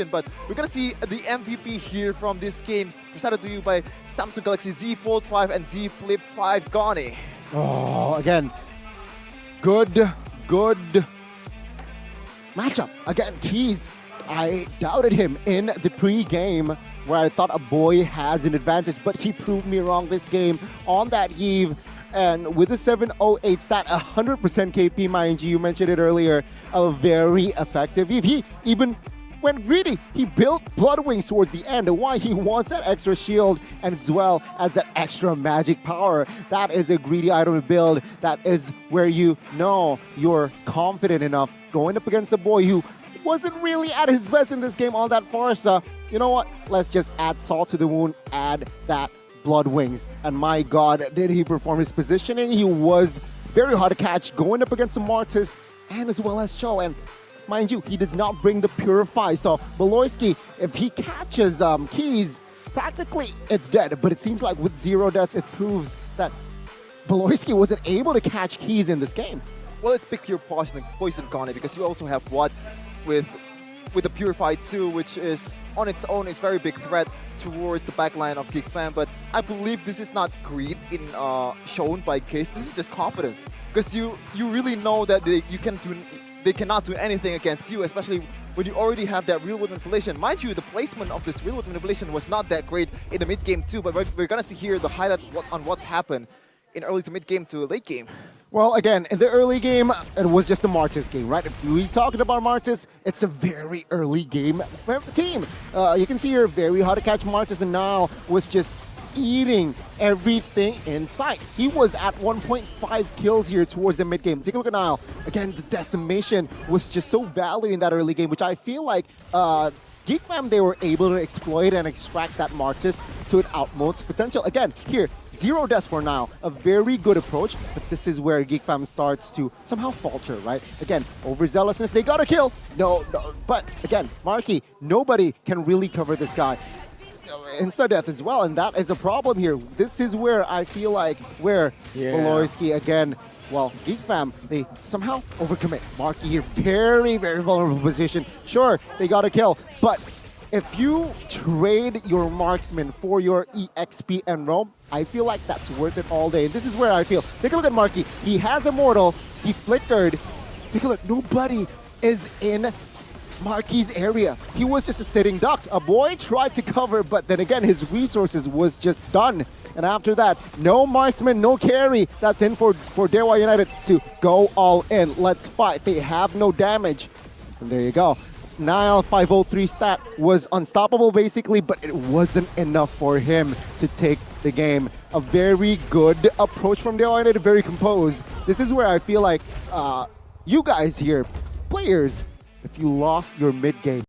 but we're gonna see the MVP here from this game, presented to you by Samsung Galaxy Z Fold 5 and Z Flip 5 Goni. Oh, again, good matchup. Again, Keys, I doubted him in the pre-game where I thought a boy has an advantage, but he proved me wrong this game on that eve. And with the 708 stat, 100% KP, mind you mentioned it earlier, a very effective eve. He even went greedy. He built Blood Wings towards the end. Why? He wants that extra shield and as well as that extra magic power. That is a greedy item to build. That is where you know you're confident enough going up against a boy who wasn't really at his best in this game on that Farsa. You know what? Let's just add salt to the wound, add that Blood Wings. And my God, did he perform his positioning? He was very hard to catch going up against the Martis and as well as Cho. And mind you, he does not bring the Purify. So Beloyski, if he catches Keys, practically it's dead. But it seems like with 0 deaths, it proves that Beloyski wasn't able to catch Keys in this game. Well, it's pick your poison Goni, because you also have what with the Purify 2, which is on its own is very big threat towards the backline of Geek Fam. But I believe this is not greed shown by Case. This is just confidence, because you really know that they cannot do anything against you, especially when you already have that real-world manipulation. Mind you, the placement of this real-world manipulation was not that great in the mid-game too, but we're gonna see here the highlight on what's happened in early to mid-game to late game. Well, again, in the early game, it was just a Martis game, right? If we talking about Martis, it's a very early game team. You can see here, very hard to catch Martis, and now was just eating everything in sight. He was at 1.5 kills here towards the mid game. Take a look at Niall. Again, the decimation was just so valuable in that early game, which I feel like Geek Fam, they were able to exploit and extract that Martis to its utmost potential. Again, here, 0 deaths for now. A very good approach, but this is where Geek Fam starts to somehow falter, right? Again, overzealousness, they got a kill. No, but again, Marky, nobody can really cover this guy. Insta-death as well, and that is a problem here. This is where I feel like Beloyski again, well, Geek Fam, they somehow overcommit. Marky here, very vulnerable position. Sure, they got a kill, but if you trade your marksman for your EXP and roam, I feel like that's worth it all day. And this is where I feel. Take a look at Marky. He has Immortal. He flickered. Take a look. Nobody is in Marky's area. He was just a sitting duck. A boy tried to cover, but then again, his resources was just done. And after that, no marksman, no carry. That's in for Dewa United to go all in. Let's fight. They have no damage. And there you go. Niall 503 stat was unstoppable basically, but it wasn't enough for him to take the game. A very good approach from Dewa United, very composed. This is where I feel like you guys here, players, if you lost your mid game,